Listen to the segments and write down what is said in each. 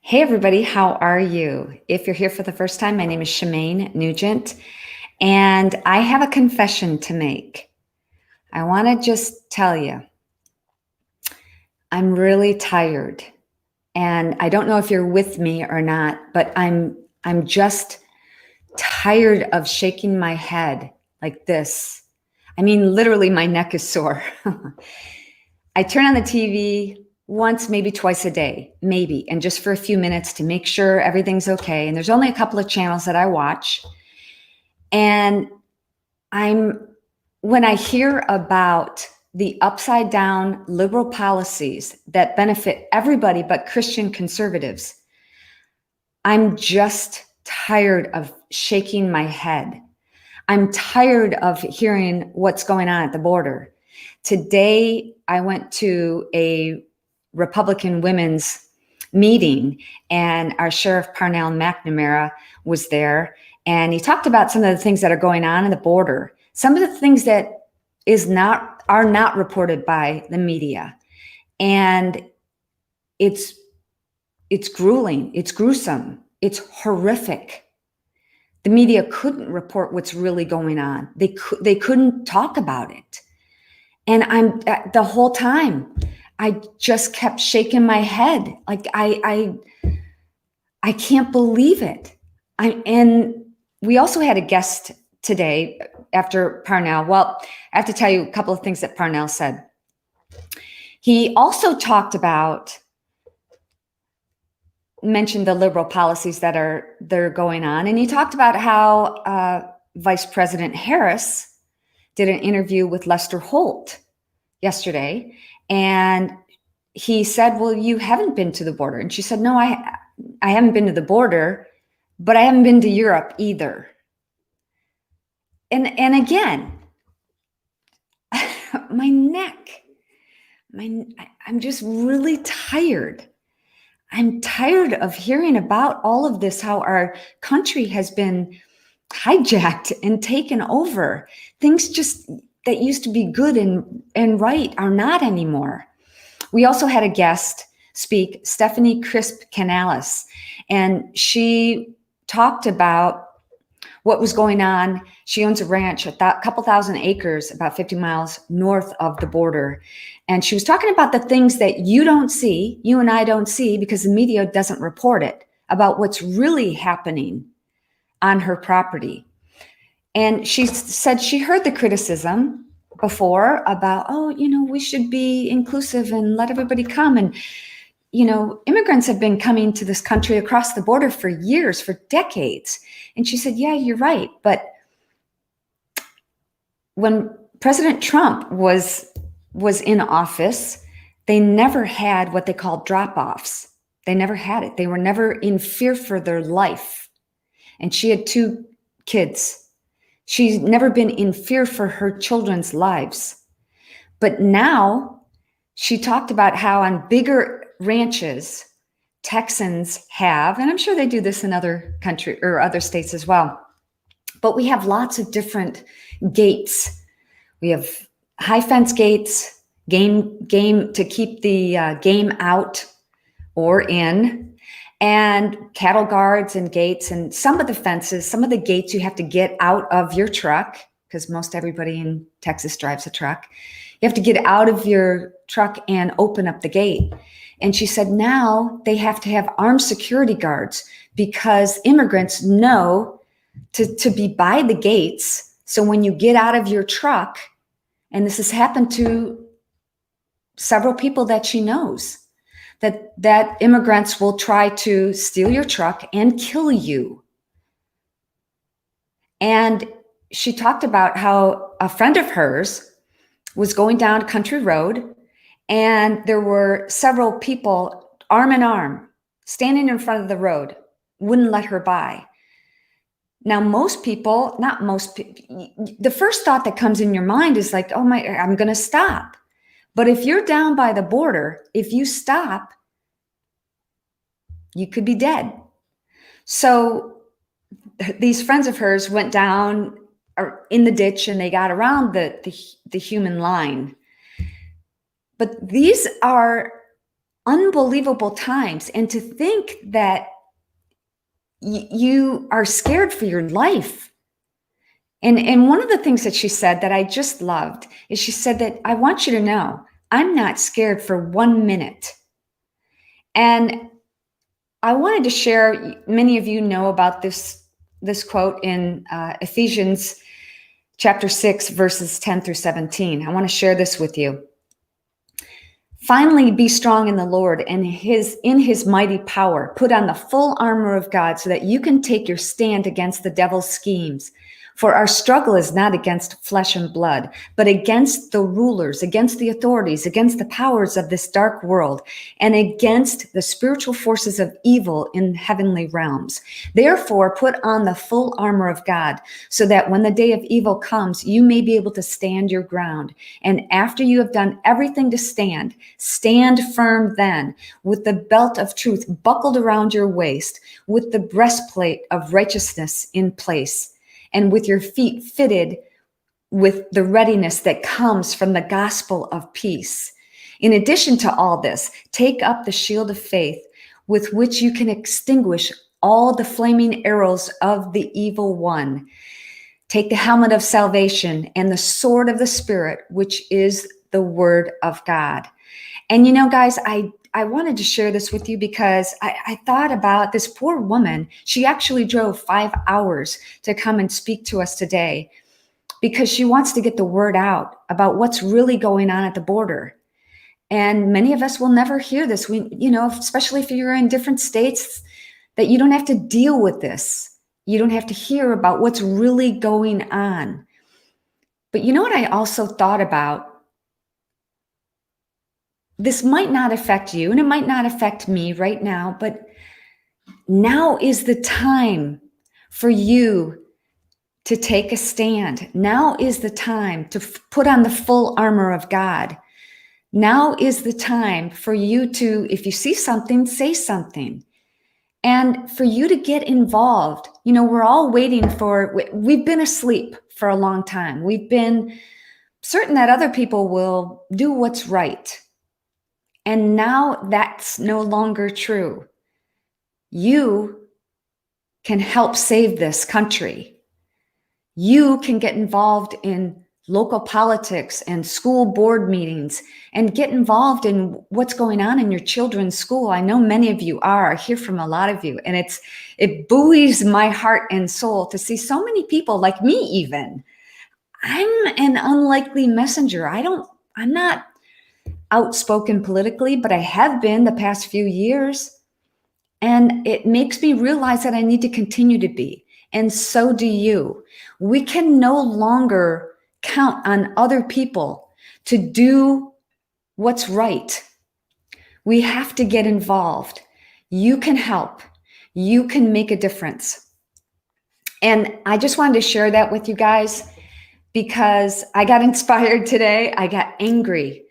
Hey everybody, how are you? If you're here for the first time, my name is Shemaine Nugent, and I have a confession to make. I want to just tell you, I'm really tired, and I don't know if you're with me or not, but I'm just tired of shaking my head like this. I mean, literally, my neck is sore. I turn on the TV once, maybe twice a day, maybe, and just for a few minutes to make sure everything's okay. And there's only a couple of channels that I watch. And when I hear about the upside down liberal policies that benefit everybody but Christian conservatives, I'm just tired of shaking my head. I'm tired of hearing what's going on at the border. Today, I went to a Republican women's meeting, and our Sheriff Parnell McNamara was there, and he talked about some of the things that are going on in the border, some of the things that are not reported by the media, and it's grueling, it's gruesome, it's horrific. The media couldn't report what's really going on. They couldn't talk about it. And the whole time, I just kept shaking my head. Like I can't believe it. And we also had a guest today after Parnell. Well, I have to tell you a couple of things that Parnell said. He also mentioned the liberal policies that are going on. And he talked about how Vice President Harris did an interview with Lester Holt yesterday. And he said, well, you haven't been to the border. And she said, no, I haven't been to the border, but I haven't been to Europe either. And again, my neck, I'm just really tired. I'm tired of hearing about all of this, how our country has been hijacked and taken over. Things just that used to be good and right are not anymore. We also had a guest speak, Stephanie Crisp Canales, and she talked about what was going on. She owns a ranch, a couple thousand acres, about 50 miles north of the border. And she was talking about the things that you don't see, you and I don't see, because the media doesn't report it, about what's really happening on her property. And she said she heard the criticism before about, we should be inclusive and let everybody come. And, immigrants have been coming to this country across the border for years, for decades. And she said, yeah, you're right. But when President Trump was in office, they never had what they called drop-offs. They never had it. They were never in fear for their life. And she had 2 kids. She's never been in fear for her children's lives. But now she talked about how on bigger ranches, Texans have, and I'm sure they do this in other country or other states as well, but we have lots of different gates. We have high fence gates, game to keep the game out or in, and cattle guards and gates. And some of the fences, some of the gates, you have to get out of your truck, because most everybody in Texas drives a truck. You have to get out of your truck and open up the gate. And she said now they have to have armed security guards because immigrants know to be by the gates. So when you get out of your truck, and this has happened to several people that she knows, that immigrants will try to steal your truck and kill you. And she talked about how a friend of hers was going down a country road, and there were several people arm in arm standing in front of the road, wouldn't let her by. Now, the first thought that comes in your mind is like, oh my, I'm going to stop. But if you're down by the border, if you stop, you could be dead. So these friends of hers went down in the ditch and they got around the human line. But these are unbelievable times, and to think that you are scared for your life. And one of the things that she said that I just loved is she said that I want you to know I'm not scared for 1 minute. And I wanted to share, many of you know about this quote in Ephesians chapter 6, verses 10 through 17. I want to share this with you. Finally, be strong in the Lord and in his mighty power. Put on the full armor of God so that you can take your stand against the devil's schemes. For our struggle is not against flesh and blood, but against the rulers, against the authorities, against the powers of this dark world, and against the spiritual forces of evil in heavenly realms. Therefore, put on the full armor of God, so that when the day of evil comes, you may be able to stand your ground. And after you have done everything to stand, stand firm then, with the belt of truth buckled around your waist, with the breastplate of righteousness in place, and with your feet fitted with the readiness that comes from the gospel of peace. In addition to all this, take up the shield of faith, with which you can extinguish all the flaming arrows of the evil one. Take the helmet of salvation and the sword of the Spirit, which is the word of God. And you know, guys, I wanted to share this with you because I thought about this poor woman. She actually drove 5 hours to come and speak to us today because she wants to get the word out about what's really going on at the border. And many of us will never hear this. Especially if you're in different states, that you don't have to deal with this. You don't have to hear about what's really going on. But you know what I also thought about? This might not affect you and it might not affect me right now, but now is the time for you to take a stand. Now is the time to put on the full armor of God. Now is the time for you to, if you see something, say something. And for you to get involved. We're all waiting we've been asleep for a long time. We've been certain that other people will do what's right. And now that's no longer true. You can help save this country. You can get involved in local politics and school board meetings and get involved in what's going on in your children's school. I know many of you are. I hear from a lot of you. And it buoys my heart and soul to see so many people like me even. I'm an unlikely messenger. I'm not outspoken politically, but I have been the past few years. And it makes me realize that I need to continue to be. And so do you. We can no longer count on other people to do what's right. We have to get involved. You can help. You can make a difference. And I just wanted to share that with you guys because I got inspired today. I got angry.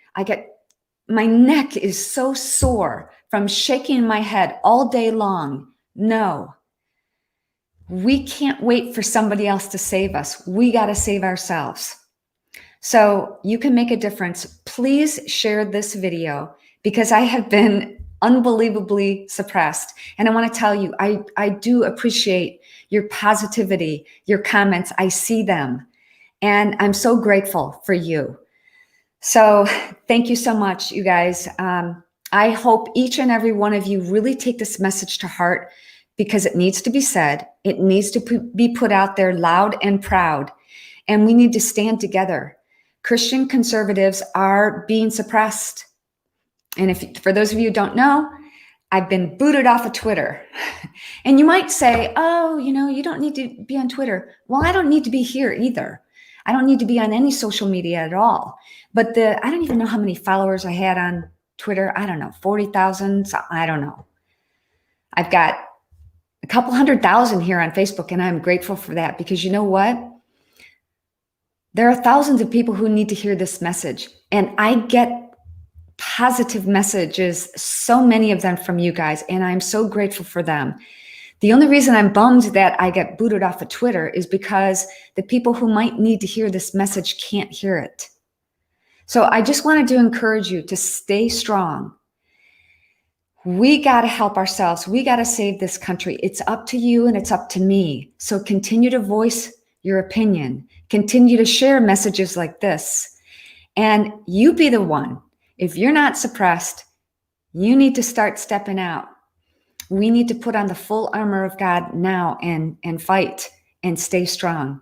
My neck is so sore from shaking my head all day long. No, we can't wait for somebody else to save us. We got to save ourselves. So you can make a difference. Please share this video because I have been unbelievably suppressed. And I want to tell you, I do appreciate your positivity, your comments. I see them. And I'm so grateful for you. So thank you so much, you guys. I hope each and every one of you really take this message to heart because it needs to be said. It needs to be put out there loud and proud. And we need to stand together. Christian conservatives are being suppressed. And for those of you who don't know, I've been booted off of Twitter. And you might say, oh, you don't need to be on Twitter. Well, I don't need to be here either. I don't need to be on any social media at all. But I don't even know how many followers I had on Twitter. I don't know, 40,000. I don't know. I've got a couple 100,000 here on Facebook, and I'm grateful for that because you know what? There are thousands of people who need to hear this message, and I get positive messages, so many of them from you guys, and I'm so grateful for them. The only reason I'm bummed that I get booted off of Twitter is because the people who might need to hear this message can't hear it. So I just wanted to encourage you to stay strong. We got to help ourselves. We got to save this country. It's up to you and it's up to me. So continue to voice your opinion. Continue to share messages like this. And you be the one. If you're not suppressed, you need to start stepping out. We need to put on the full armor of God now and fight and stay strong.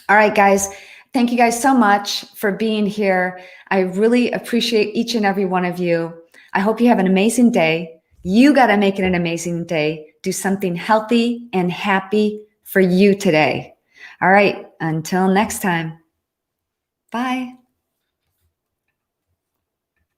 All right, guys. Thank you guys so much for being here. I really appreciate each and every one of you. I hope you have an amazing day. You got to make it an amazing day. Do something healthy and happy for you today. All right. Until next time. Bye.